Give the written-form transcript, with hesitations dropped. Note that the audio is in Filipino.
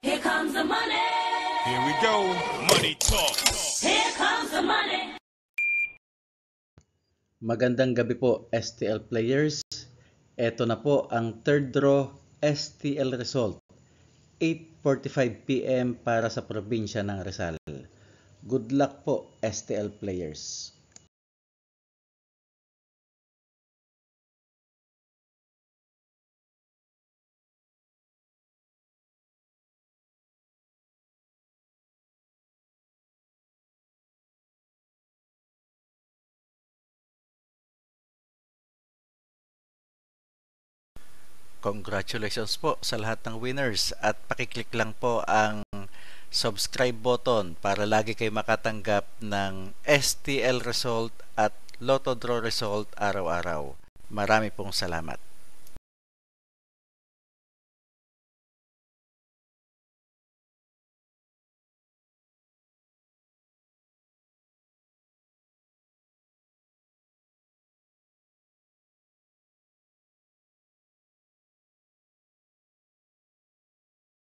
Here comes the money. Here we go. Money talk. Here comes the money. Magandang gabi po STL players. Ito na po ang third draw STL result. 8:45 PM para sa probinsya ng Rizal. Good luck po STL players. Congratulations po sa lahat ng winners at pakiclick lang po ang subscribe button para lagi kayo makatanggap ng STL result at Lotto Draw result araw-araw. Marami pong salamat.